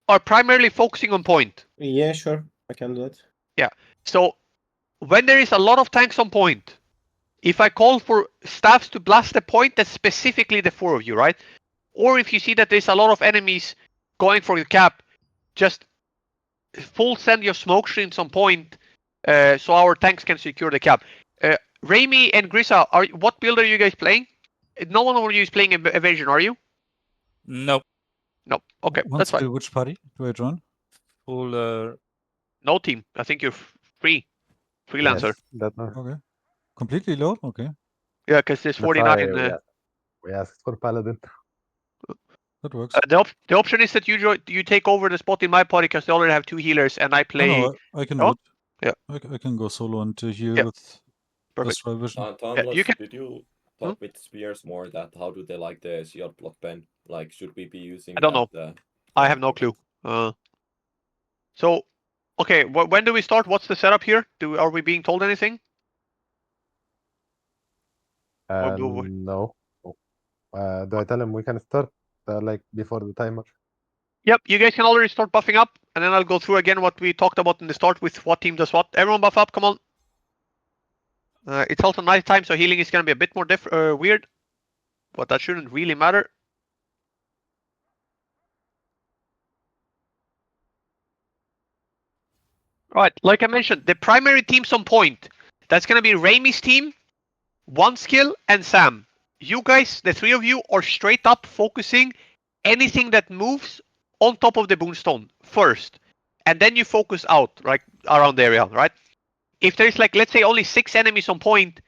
are primarily focusing on point. Yeah, sure. I can do that. Yeah. So when there is a lot of tanks on point, if I call for staffs to blast a point, that's specifically the four of you, right? Or if you see that there's a lot of enemies going for the cap, just full send your smoke streams on point, so our tanks can secure the cap. Raimi and Grissa, what build are you guys playing? No one of you is playing evasion, are you? No. No. Okay, that's fine. Which party do I join? Full. No team. I think you're free. Freelancer. Yes, that one. Okay. Completely low? Okay. Yeah, because there's That's why 49. we asked for Paladin. That works. The option is that you take over the spot in my party because they already have two healers and I play. No, I can Oh? do it. Yeah. I can go solo and heal Yeah. with Perfect. Destroy Vision. Timeless, you can- did you talk with Spears more that how do they like the Shield block pen? Like, should we be using I don't know. I have no clue. So, okay, when do we start? What's the setup here? Are we being told anything? No. Do I tell him we can start like before the timer? Yep, you guys can already start buffing up, and then I'll go through again what we talked about in the start with what team does what. Everyone buff up, come on. It's also night time, so healing is gonna be a bit more weird, but that shouldn't really matter. Right, like I mentioned, the primary teams on point. That's gonna be Raimi's team, One Skill, and Sam. You guys, the three of you, are straight up focusing anything that moves on top of the boonstone first, and then you focus out, right, around the area, right? If there's like, let's say, only 6 enemies on point.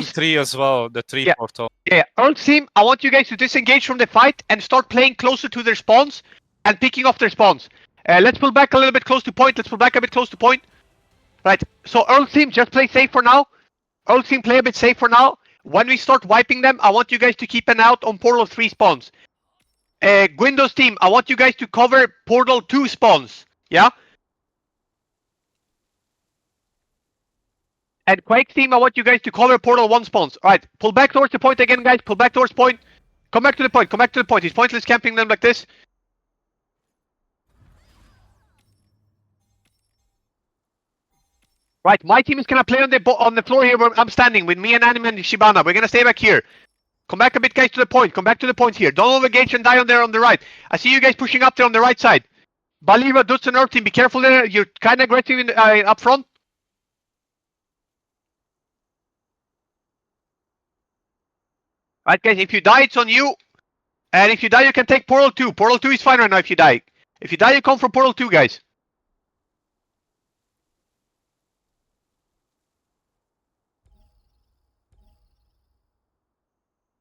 3 as well, the 3 Yeah. portal. Yeah, Earl's team, I want you guys to disengage from the fight and start playing closer to their spawns and picking off their spawns. Let's pull back a little bit close to point. Let's pull back a bit close to point. Right, so Earl's team, just play safe for now. Earl's team, play a bit safe for now. When we start wiping them, I want you guys to keep an eye out on Portal 3 spawns. Gwyndo's team, I want you guys to cover Portal 2 spawns. Yeah? And Quake's team, I want you guys to cover Portal 1 spawns. Alright, pull back towards the point again, guys. Pull back towards point. Come back to the point. Come back to the point. He's pointless camping them like this. Right, my team is gonna play on the floor here where I'm standing with me and Anime and Shibana. We're gonna stay back here. Come back a bit, guys, to the point. Come back to the point here. Don't overengage and die on there on the right. I see you guys pushing up there on the right side. Baliva, Dutz, and Earth team, be careful there. You're kind of aggressive in, up front. Right, guys, if you die, it's on you. And if you die, you can take Portal 2. Portal 2 is fine right now if you die. If you die, you come from Portal 2, guys.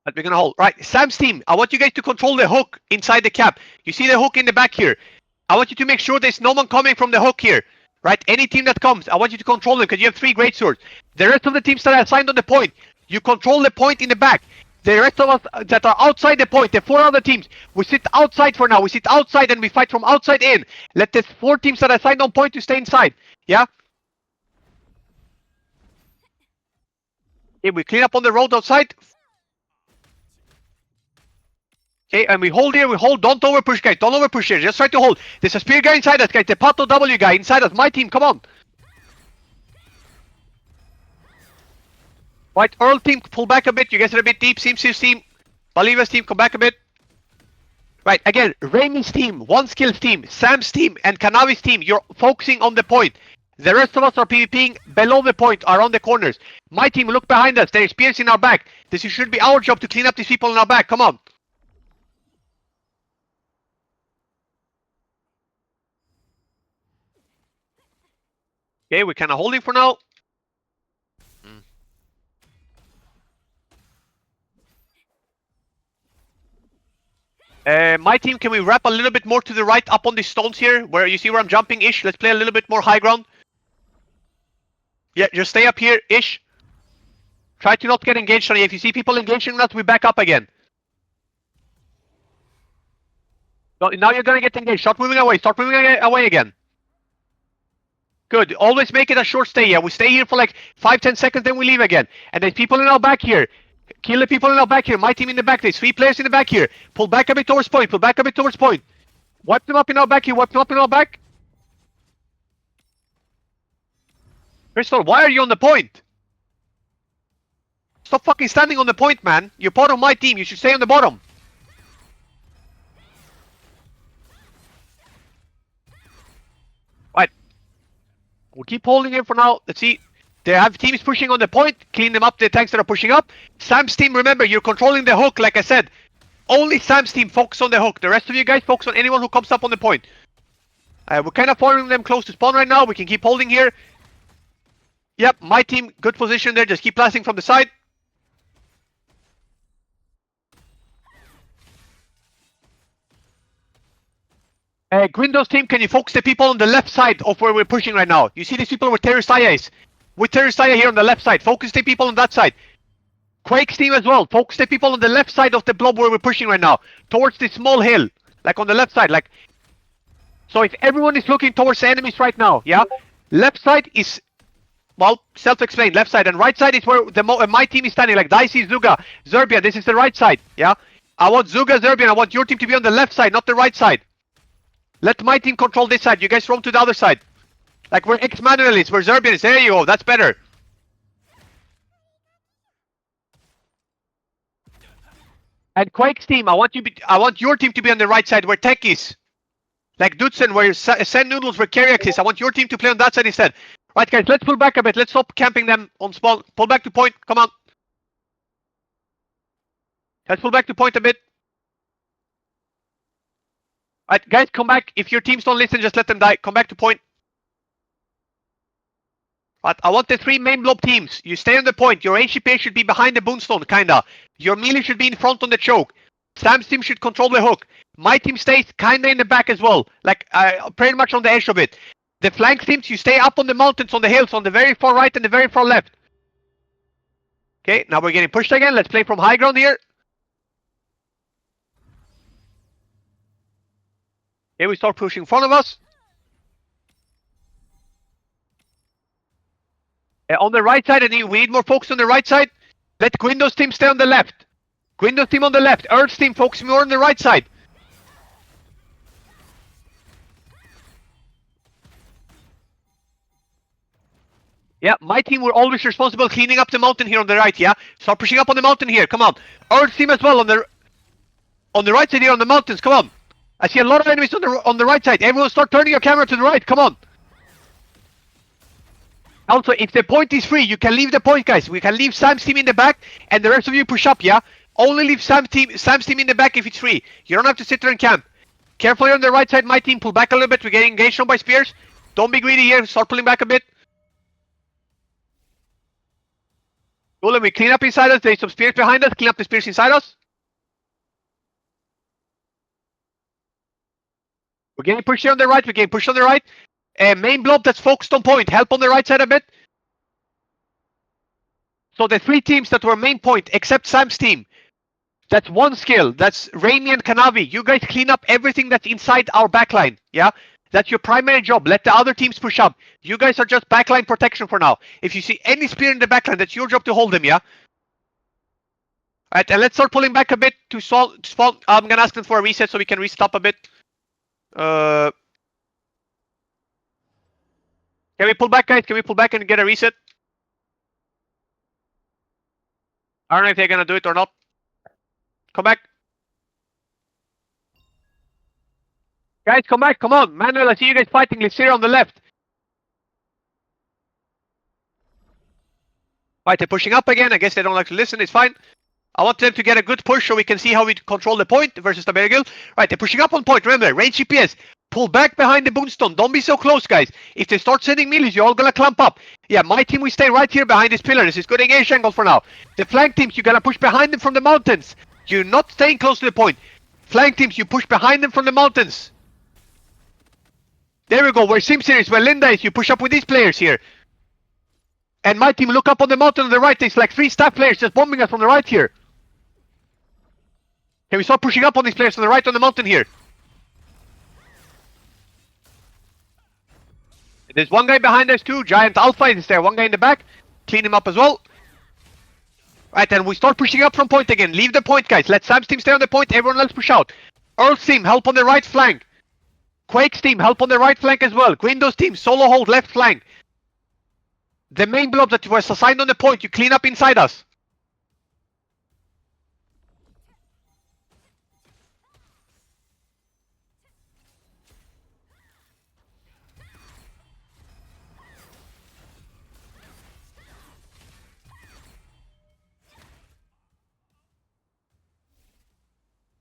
But we're gonna hold. Right, Sam's team, I want you guys to control the hook inside the cap. You see the hook in the back here. I want you to make sure there's no one coming from the hook here. Right, any team that comes, I want you to control them because you have 3 great swords. The rest of the teams that are assigned on the point, you control the point in the back. The rest of us that are outside the point, the 4 other teams, we sit outside for now. We sit outside and we fight from outside in. Let the 4 teams that are assigned on point to stay inside. Yeah? Okay, we clean up on the road outside. Okay, and we hold here, we hold, don't over push, guys, don't over push here, just try to hold. There's a spear guy inside us, guys, the Pato W guy inside us, my team, come on. Right, Earl team, pull back a bit, you guys are a bit deep, Sims's team, Baliva's team, come back a bit. Right, again, Raimi's team, One Skill's team, Sam's team, and Kanavi's team, you're focusing on the point. The rest of us are PvPing below the point, around the corners. My team, look behind us, there's spears in our back. This should be our job to clean up these people in our back, come on. Okay, we're kind of holding for now. My team, can we wrap a little bit more to the right up on these stones here? Where you see where I'm jumping-ish? Let's play a little bit more high ground. Yeah, just stay up here-ish. Try to not get engaged on you. If you see people engaging us, we back up again. So now you're gonna get engaged. Start moving away. Start moving away again. Good. Always make it a short stay. Yeah, we stay here for like 5-10 seconds, then we leave again. And there's people in our back here. Kill the people in our back here. My team in the back. There's 3 players in the back here. Pull back a bit towards point. Pull back a bit towards point. Wipe them up in our back here. Wipe them up in our back. Crystal, why are you on the point? Stop fucking standing on the point, man. You're part of my team. You should stay on the bottom. Right. We'll keep holding him for now. Let's see. They have teams pushing on the point. Clean them up, the tanks that are pushing up. Sam's team, remember, you're controlling the hook, like I said. Only Sam's team focus on the hook. The rest of you guys focus on anyone who comes up on the point. We're kind of following them close to spawn right now. We can keep holding here. Yep, my team, good position there. Just keep blasting from the side. Grindo's team, can you focus the people on the left side of where we're pushing right now? You see these people where Terroristaya is? With Terroristaya here on the left side. Focus the people on that side. Quake's team as well. Focus the people on the left side of the blob where we're pushing right now. Towards this small hill. Like on the left side. Like. So if everyone is looking towards the enemies right now, yeah? Left side is, well, self-explained. Left side and right side is where my team is standing. Like Dicey, Zuga, Zerbia. This is the right side, yeah? I want Zuga, Zerbia. I want your team to be on the left side, not the right side. Let my team control this side. You guys roam to the other side. Like we're ex-manualists, we're Zerbians. There you go. That's better. And Quake's team, I want your team to be on the right side where Tech is. Like Dutsen, where Send Noodles, where Kerriak is. I want your team to play on that side instead. Right, guys, let's pull back a bit. Let's stop camping them on spawn. Pull back to point. Come on. Let's pull back to point a bit. Alright, guys, come back. If your teams don't listen, just let them die. Come back to point. But I want the 3 main blob teams. You stay on the point. Your HPA should be behind the boonstone, kinda. Your melee should be in front on the choke. Sam's team should control the hook. My team stays kinda in the back as well. Like, pretty much on the edge of it. The flank teams, you stay up on the mountains, on the hills, on the very far right and the very far left. Okay, now we're getting pushed again. Let's play from high ground here. Okay, we start pushing in front of us. On the right side, we need more focus on the right side. Let Gwyndo's team stay on the left. Gwyndo's team on the left. Earth's team focus more on the right side. Yeah, my team were always responsible cleaning up the mountain here on the right, yeah? Start pushing up on the mountain here, come on. Earth's team as well on the right side here on the mountains, come on. I see a lot of enemies on the right side. Everyone start turning your camera to the right, come on. Also, if the point is free, you can leave the point, guys. We can leave Sam's team in the back, and the rest of you push up, yeah? Only leave Sam's team in the back if it's free. You don't have to sit there and camp. Carefully on the right side, my team, pull back a little bit. We're getting engaged on by spears. Don't be greedy here, start pulling back a bit. Cool, and we clean up inside us. There's some spears behind us. Clean up the spears inside us. We're getting pushed here on the right. We're getting pushed on the right. Main blob that's focused on point. Help on the right side a bit. So the 3 teams that were main point, except Sam's team. That's 1 skill. That's Raimi and Kanavi. You guys clean up everything that's inside our backline. Yeah? That's your primary job. Let the other teams push up. You guys are just backline protection for now. If you see any spear in the backline, that's your job to hold them, yeah? Alright, and let's start pulling back a bit to spawn. I'm gonna ask them for a reset so we can reset up a bit. Can we pull back, guys? Can we pull back and get a reset? I don't know if they're gonna do it or not. Come back. Guys, come back, come on. Manuel, I see you guys fighting. Let's see on the left. Right, they're pushing up again. I guess they don't like to listen. It's fine. I want them to get a good push so we can see how we control the point versus the Beargill. Right, they're pushing up on point. Remember, range GPS. Pull back behind the boonstone. Don't be so close, guys. If they start sending melees, you're all gonna clump up. Yeah, my team, we stay right here behind this pillar. This is good engage angle for now. The flank teams, you gotta push behind them from the mountains. You're not staying close to the point. Flank teams, you push behind them from the mountains. There we go. Where Simsir is, where Linda is, you push up with these players here. And my team, look up on the mountain on the right. There's like 3 staff players just bombing us from the right here. Can we start pushing up on these players on the right on the mountain here? There's 1 guy behind us too. Giant Alpha is there. 1 guy in the back. Clean him up as well. Right, and we start pushing up from point again. Leave the point, guys. Let Sam's team stay on the point. Everyone else push out. Earth's team, help on the right flank. Quake's team, help on the right flank as well. Gwyndo's team, solo hold left flank. The main blob that was assigned on the point, you clean up inside us.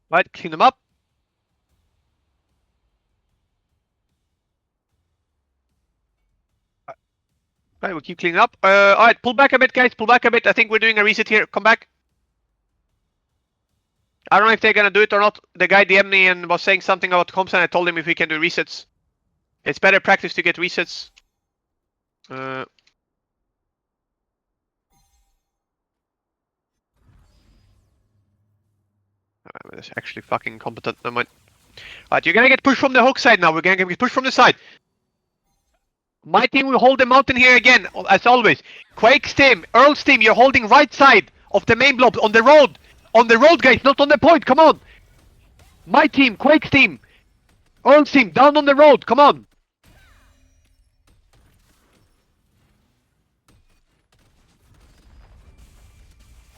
Right, clean them up. Right, we'll keep cleaning up. Alright, pull back a bit, guys. Pull back a bit. I think we're doing a reset here. Come back. I don't know if they're gonna do it or not. The guy DM'd me and was saying something about comps, and I told him if we can do resets. It's better practice to get resets. That's actually fucking competent. Never mind. Alright, you're gonna get pushed from the hook side now. We're gonna get pushed from the side. My team will hold the mountain here again, as always. Quake's team, Earl's team, you're holding right side of the main blob on the road. On the road, guys, not on the point. Come on. My team, Quake's team, Earl's team, down on the road. Come on.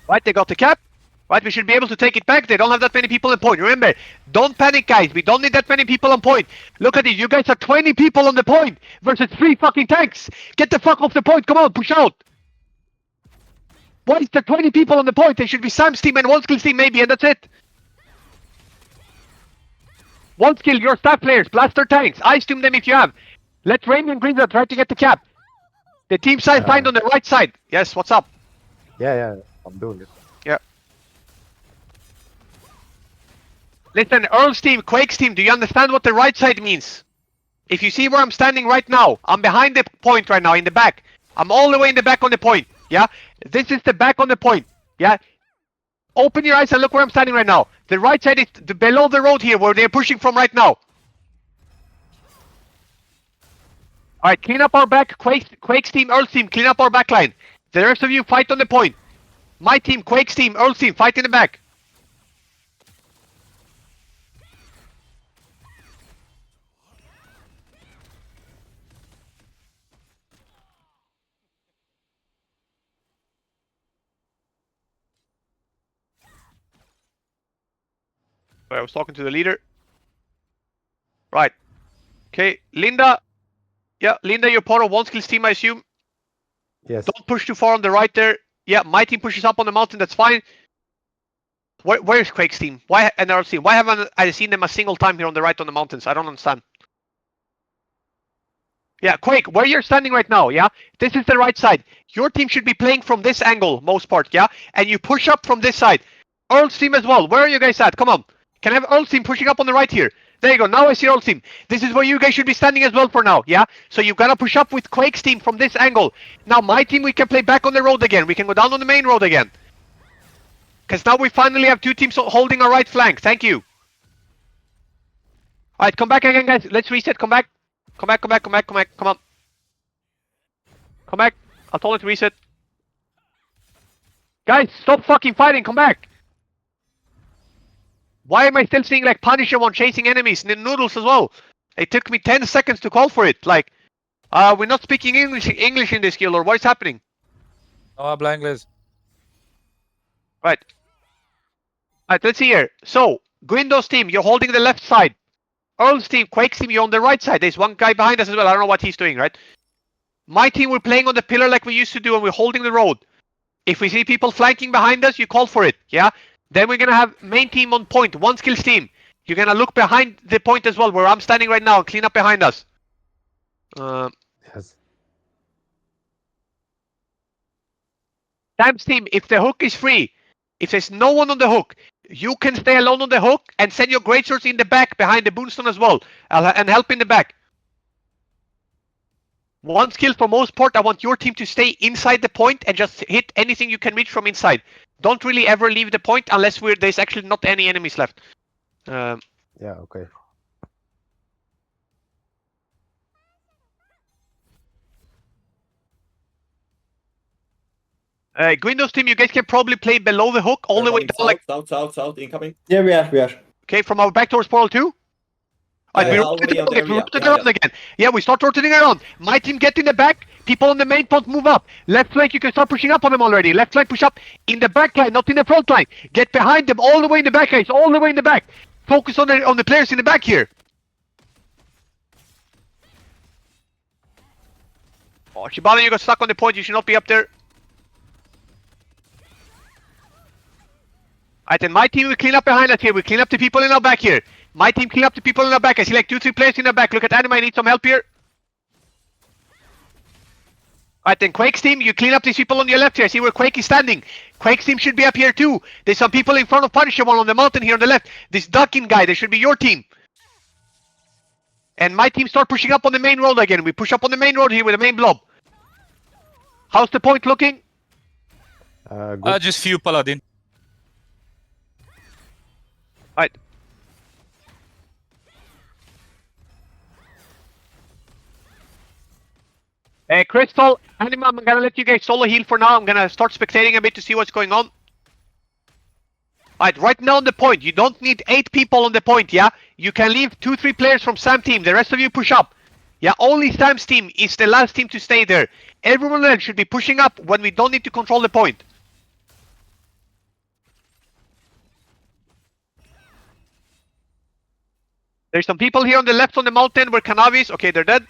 Right, they got the cap. Right, we should be able to take it back. They don't have that many people on point. Remember, don't panic, guys. We don't need that many people on point. Look at it. You guys are 20 people on the point versus 3 fucking tanks. Get the fuck off the point. Come on, push out. Why is there 20 people on the point? There should be Sam's team and 1 skill team maybe, and that's it. 1 skill, your staff players, blast their tanks. Ice tomb them if you have. Let Raimi and Grinza try to get the cap. The team side find on the right side. Yes, what's up? Yeah, I'm doing it. Listen, Earl's team, Quake's team, do you understand what the right side means? If you see where I'm standing right now, I'm behind the point right now, in the back. I'm all the way in the back on the point, yeah? This is the back on the point, yeah? Open your eyes and look where I'm standing right now. The right side is below the road here, where they're pushing from right now. Alright, clean up our back. Quake's team, Earl's team, clean up our back line. The rest of you fight on the point. My team, Quake's team, Earl's team, fight in the back. I was talking to the leader. Right. Okay, Linda. Yeah, Linda, you're part of one skills team, I assume. Yes. Don't push too far on the right there. Yeah, my team pushes up on the mountain, that's fine. Where's Quake's team? Why and our team? Why haven't I seen them a single time here on the right on the mountains? I don't understand. Yeah, Quake, where you're standing right now, yeah? This is the right side. Your team should be playing from this angle, most part, yeah? And you push up from this side. Earl's team as well. Where are you guys at? Come on. Can I have Earl's team pushing up on the right here? There you go. Now I see Earl's team. This is where you guys should be standing as well for now, yeah? So you gotta push up with Quake's team from this angle. Now my team, we can play back on the road again. We can go down on the main road again. Because now we finally have two teams holding our right flank. Thank you. Alright, come back again, guys. Let's reset. Come back. Come on. Come back. I told it to reset. Guys, stop fucking fighting. Come back. Why am I still seeing like Punisher one chasing enemies? Noodles as well. It took me 10 seconds to call for it. Like, we're not speaking English in this guild, or what is happening? No habla inglés. Right. Alright, let's see here. So, Gwyndo's team, you're holding the left side. Earl's team, Quake's team, you're on the right side. There's one guy behind us as well. I don't know what he's doing, right? My team, we're playing on the pillar like we used to do, and we're holding the road. If we see people flanking behind us, you call for it, yeah? Then we're gonna have main team on point, one skills team. You're gonna look behind the point as well, where I'm standing right now, and clean up behind us. Yes. Sam's team, if the hook is free, if there's no one on the hook, you can stay alone on the hook and send your greatswords in the back behind the boonstone as well, and help in the back. One skill for most part, I want your team to stay inside the point and just hit anything you can reach from inside. Don't really ever leave the point unless there's actually not any enemies left. Yeah, okay. Gwyndo's team, you guys can probably play below the hook all the way down, like, South, incoming. Yeah, we are. okay, from our back towards Portal 2. Alright, we rotate around again. Yeah, we start rotating around. My team get in the back. People on the main point move up. Left flank, you can start pushing up on them already. Left flank, push up in the back line, not in the front line. Get behind them all the way in the back, guys. All the way in the back. Focus on the players in the back here. Oh, Shibana, you got stuck on the point. You should not be up there. Alright, then my team will clean up behind us here. We clean up the people in our back here. My team clean up the people in our back. I see like 2-3 players in our back. Look at Anime, I need some help here. Alright, then Quake's team, you clean up these people on your left here. I see where Quake is standing. Quake's team should be up here too. There's some people in front of Punisher one on the mountain here on the left. This ducking guy, that should be your team. And my team start pushing up on the main road again. We push up on the main road here with the main blob. How's the point looking? Good. Just few paladin. Alright. Crystal, Anima, I'm gonna let you guys solo heal for now. I'm gonna start spectating a bit to see what's going on. Alright, right now on the point, you don't need 8 people on the point, yeah? You can leave 2-3 players from Sam's team. The rest of you push up. Yeah, only Sam's team is the last team to stay there. Everyone else should be pushing up when we don't need to control the point. There's some people here on the left on the mountain where Kanavis. Okay, they're dead.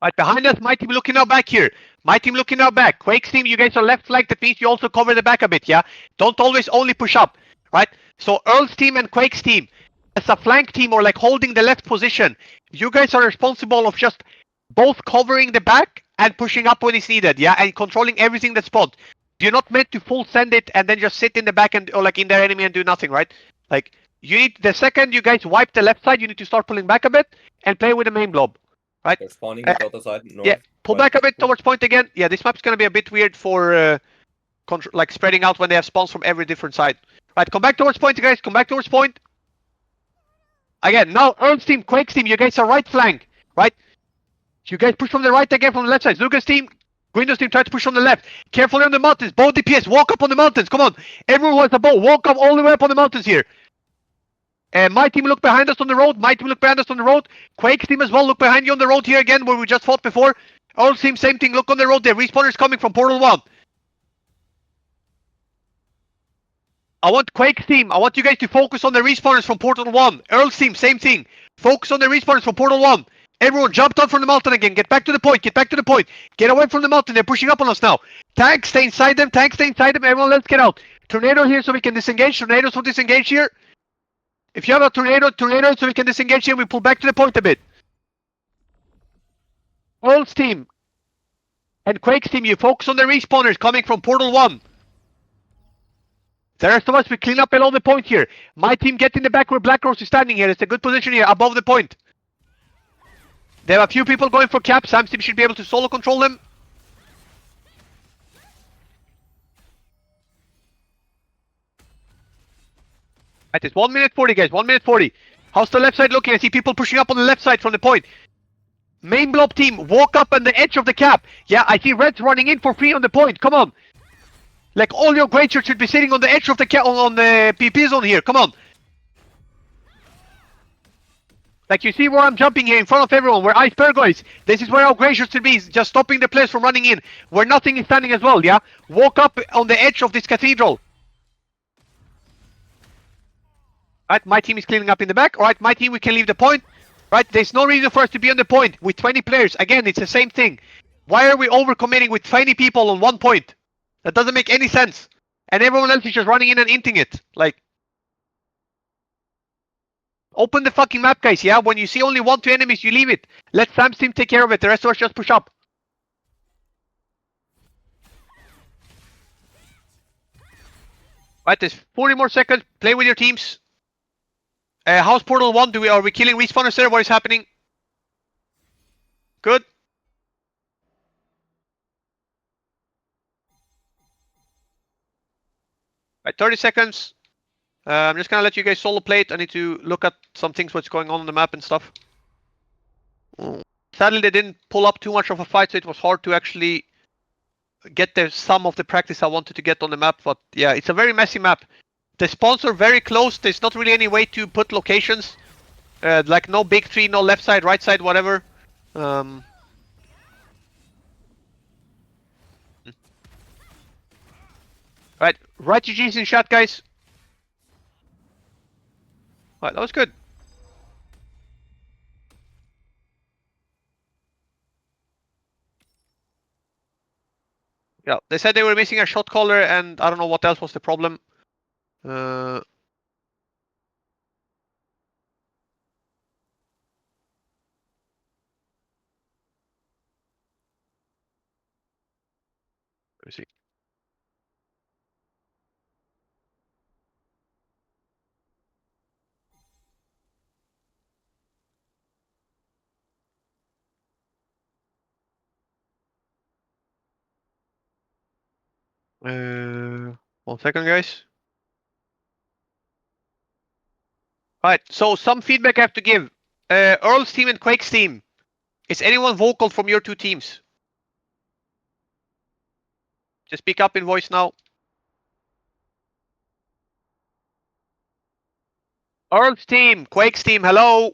Alright, behind us, my team looking now back here. My team looking now back. Quake's team, you guys are left flank. That means you also cover the back a bit, yeah? Don't always only push up, right? So Earl's team and Quake's team, as a flank team or like holding the left position, you guys are responsible of just both covering the back and pushing up when it's needed, yeah? And controlling everything that's spot. You're not meant to full send it and then just sit in the back and or like in their enemy and do nothing, right? Like you need the second you guys wipe the left side, you need to start pulling back a bit and play with the main blob. They're spawning the other side. North, Yeah, pull west. back a bit towards point again. Yeah, this map's gonna be a bit weird for like spreading out when they have spawns from every different side. Right, come back towards point, guys. Come back towards point. Again, now Earl's team, Quake's team, you guys are right flank, right? You guys push from the right again from the left side. Lucas team, Windows team, try to push on the left. Carefully on the mountains. Bow DPS, walk up on the mountains. Come on, everyone who has a bow, walk up all the way up on the mountains here. My team look behind us on the road. My team look behind us on the road. Quake's team as well. Look behind you on the road here again where we just fought before. All team, same thing. Look on the road there. Respawners coming from Portal 1. I want Quake's team. I want you guys to focus on the respawners from Portal 1. Earl's team, same thing. Focus on the respawners from Portal 1. Everyone jump down from the mountain again. Get back to the point. Get back to the point. Get away from the mountain. They're pushing up on us now. Tanks, stay inside them. Tanks, stay inside them. Everyone, let's get out. Tornado here so we can disengage. Tornadoes will disengage here. If you have a tornado so we can disengage here, we pull back to the point a bit. Earl's team and Quake's team, you focus on the respawners coming from Portal 1. The rest of us, we clean up below the point here. My team get in the back where Black Rose is standing here. It's a good position here, above the point. There are a few people going for cap. Sam's team should be able to solo control them. Right, it's 1 minute 40, guys. 1 minute 40. How's the left side looking? I see people pushing up on the left side from the point. Main blob team, walk up on the edge of the cap. Yeah, I see Reds running in for free on the point. Come on. Like all your great should be sitting on the edge of the cap on the PP zone here. Come on. Like you see where I'm jumping here in front of everyone, where Iceberg is. This is where our great should be, just stopping the players from running in. Where nothing is standing as well, yeah? Walk up on the edge of this cathedral. Right, my team is cleaning up in the back. Alright, my team, we can leave the point. Right, there's no reason for us to be on the point with 20 players. Again, it's the same thing. Why are we overcommitting with 20 people on one point? That doesn't make any sense. And everyone else is just running in and inting it. Like, open the fucking map, guys, yeah? When you see only 1-2 enemies, you leave it. Let Sam's team take care of it. The rest of us just push up. Right, there's 40 more seconds. Play with your teams. House Portal 1, are we killing respawners there? What is happening? Good. Right, 30 seconds. I'm just gonna let you guys solo play it. I need to look at some things, what's going on the map and stuff. Sadly, they didn't pull up too much of a fight, so it was hard to actually get some of the practice I wanted to get on the map. But yeah, it's a very messy map. The spawns are very close. There's not really any way to put locations. Like no big tree, no left side, right side, whatever. Right, write GG's in chat, guys. Right, that was good. Yeah, they said they were missing a shot caller, and I don't know what else was the problem. Let me see. One second, guys. Alright, so some feedback I have to give. Earl's team and Quake's team. Is anyone vocal from your two teams? Just speak up in voice now. Earl's team, Quake's team, hello.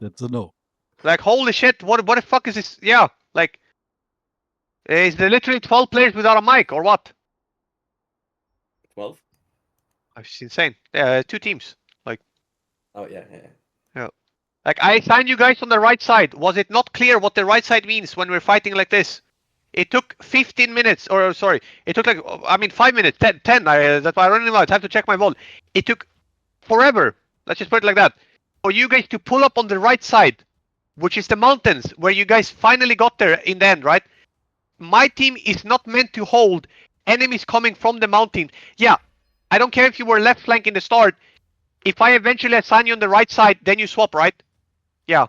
That's a no. Like, holy shit, what the fuck is this? Yeah, like, is there literally 12 players without a mic or what? 12? It's insane. Yeah, two teams. Like, Oh, yeah. like I signed you guys on the right side. Was it not clear what the right side means when we're fighting like this? It took 15 minutes, or sorry, it took like, I mean, 5 minutes, 10. That's why I don't know. I have to check my vault. It took forever. Let's just put it like that. For you guys to pull up on the right side, which is the mountains, where you guys finally got there in the end, right? My team is not meant to hold enemies coming from the mountain. Yeah, I don't care if you were left flank in the start. If I eventually assign you on the right side, then you swap, right? Yeah.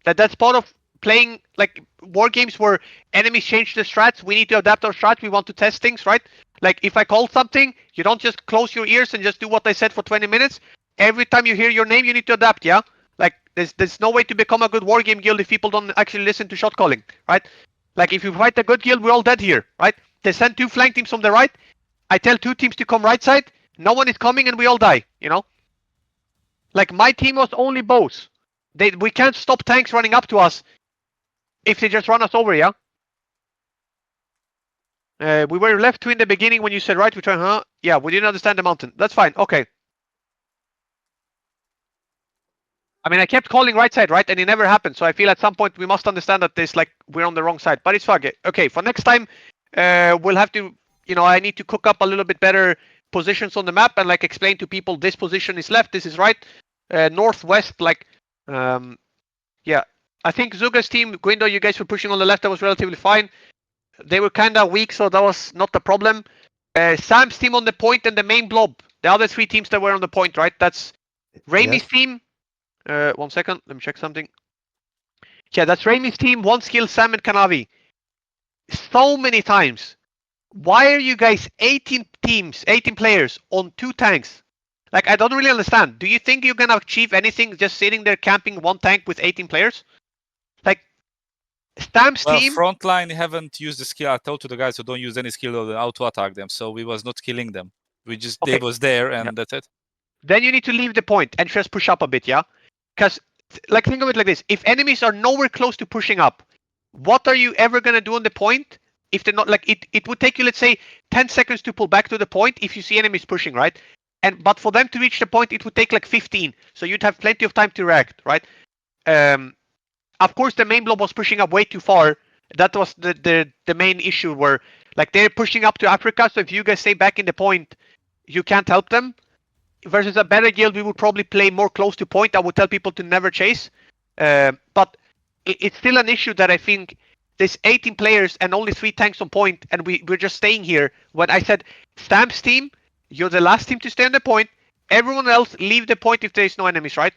That's part of playing like war games where enemies change the strats. We need to adapt our strats. We want to test things, right? Like if I call something, you don't just close your ears and just do what I said for 20 minutes. Every time you hear your name, you need to adapt, yeah? Like there's no way to become a good war game guild if people don't actually listen to shot calling, right? Like if you fight a good guild, we're all dead here, right? They send 2 flank teams from the right. I tell 2 teams to come right side. No one is coming and we all die, you know? Like my team was only bows. We can't stop tanks running up to us if they just run us over, yeah? We were left 2 in the beginning when you said right, we tried, huh? Yeah, we didn't understand the mountain. That's fine, okay. I mean, I kept calling right side, right? And it never happened. So I feel at some point we must understand that this, like, we're on the wrong side. But it's fine. Okay, for next time, we'll have to, you know, I need to cook up a little bit better positions on the map and, like, explain to people this position is left, this is right. Northwest, like, yeah. I think Zuga's team, Guindo, you guys were pushing on the left. That was relatively fine. They were kind of weak, so that was not the problem. Sam's team on the point and the main blob. The other 3 teams that were on the point, right? That's Raimi's Yes. team. 1 second. Let me check something. Yeah, that's Raimi's team. 1 skill, Sam and Kanavi. So many times. Why are you guys 18 teams, 18 players on 2 tanks? Like, I don't really understand. Do you think you're gonna achieve anything just sitting there camping 1 tank with 18 players? Like, Sam's Well, team. frontline haven't used the skill. I told to the guys who don't use any skill or auto attack them, so we was not killing them. We just Okay. they was there and Yeah. that's it. Then you need to leave the point and just push up a bit, yeah? Because, like, think of it like this. If enemies are nowhere close to pushing up, what are you ever going to do on the point? If they're not, like, it would take you, let's say, 10 seconds to pull back to the point if you see enemies pushing, right? But for them to reach the point, it would take, like, 15. So you'd have plenty of time to react, right? Of course, the main blob was pushing up way too far. That was the main issue where, like, they're pushing up to Africa, so if you guys stay back in the point, you can't help them. Versus a better guild, we would probably play more close to point. I would tell people to never chase. But it's still an issue that I think there's 18 players and only 3 tanks on point, and we're just staying here. When I said, Stamp's team, you're the last team to stay on the point. Everyone else, leave the point if there's no enemies, right?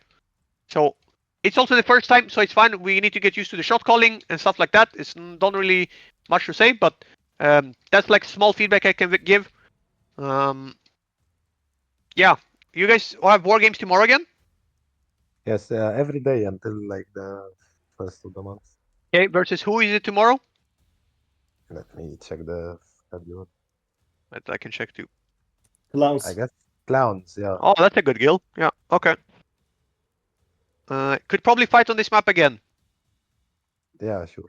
So it's also the first time, so it's fine. We need to get used to the shot calling and stuff like that. It's not really much to say, but that's like small feedback I can give. Yeah. You guys have war games tomorrow again? Yes, every day until like the first of the month. Okay, versus who is it tomorrow? Let me check the schedule. I can check too. Clowns. I guess clowns, yeah. Oh, that's a good guild. Yeah, okay. Could probably fight on this map again. Yeah, sure.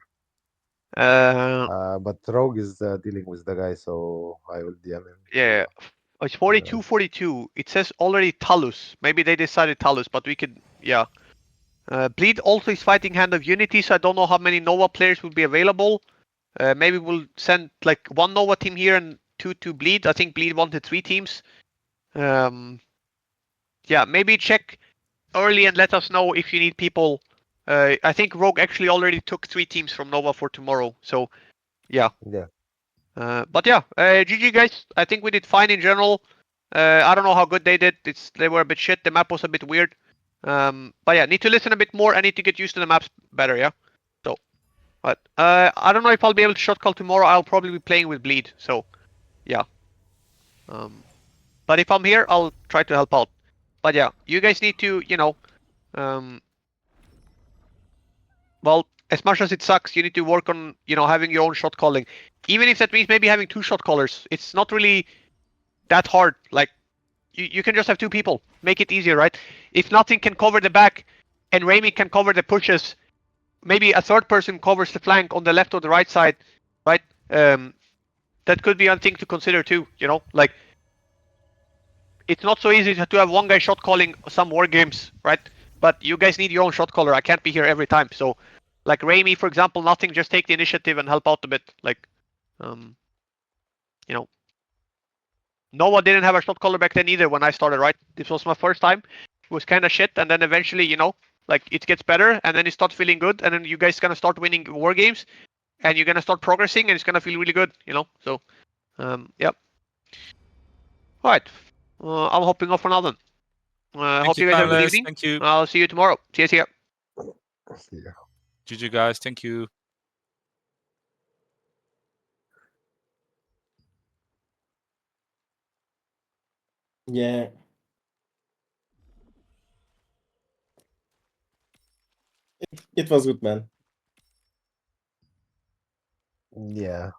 Uh, But Rogue is dealing with the guy, so I will DM him. yeah. It's 42-42. It says already Talus. Maybe they decided Talus, but we could, yeah. Bleed also is fighting Hand of Unity, so I don't know how many Nova players will be available. Maybe we'll send like 1 Nova team here and 2 to Bleed. I think Bleed wanted 3 teams. Yeah, maybe check early and let us know if you need people. I think Rogue actually already took 3 teams from Nova for tomorrow. So, yeah. Yeah. But yeah, GG guys. I think we did fine in general. I don't know how good they did. They were a bit shit. The map was a bit weird. But yeah, need to listen a bit more. I need to get used to the maps better. Yeah. So, but I don't know if I'll be able to shot call tomorrow. I'll probably be playing with Bleed. So, yeah. But if I'm here, I'll try to help out. But yeah, you guys need to, you know, well, as much as it sucks, you need to work on, you know, having your own shot calling. Even if that means maybe having 2 shot callers, it's not really that hard. Like, you can just have 2 people. Make it easier, right? If nothing can cover the back and Raimi can cover the pushes, maybe a 3rd person covers the flank on the left or the right side, right? That could be a thing to consider too, you know? Like, it's not so easy to have 1 guy shot calling some war games, right? But you guys need your own shot caller. I can't be here every time, so Like Raimi, for example, nothing, just take the initiative and help out a bit. Like, you know, Noah didn't have a shot caller back then either when I started, right? This was my first time. It was kind of shit, and then eventually, you know, like it gets better, and then it starts feeling good, and then you guys gonna start winning war games, and you're gonna start progressing, and it's gonna feel really good, you know. So, yep. All right, I'm hopping off for now then. Thank Hope you guys have a good Timeless. evening. Thank you. I'll see you tomorrow. See ya. See ya. GG guys. Thank you. Yeah. It was good, man. Yeah.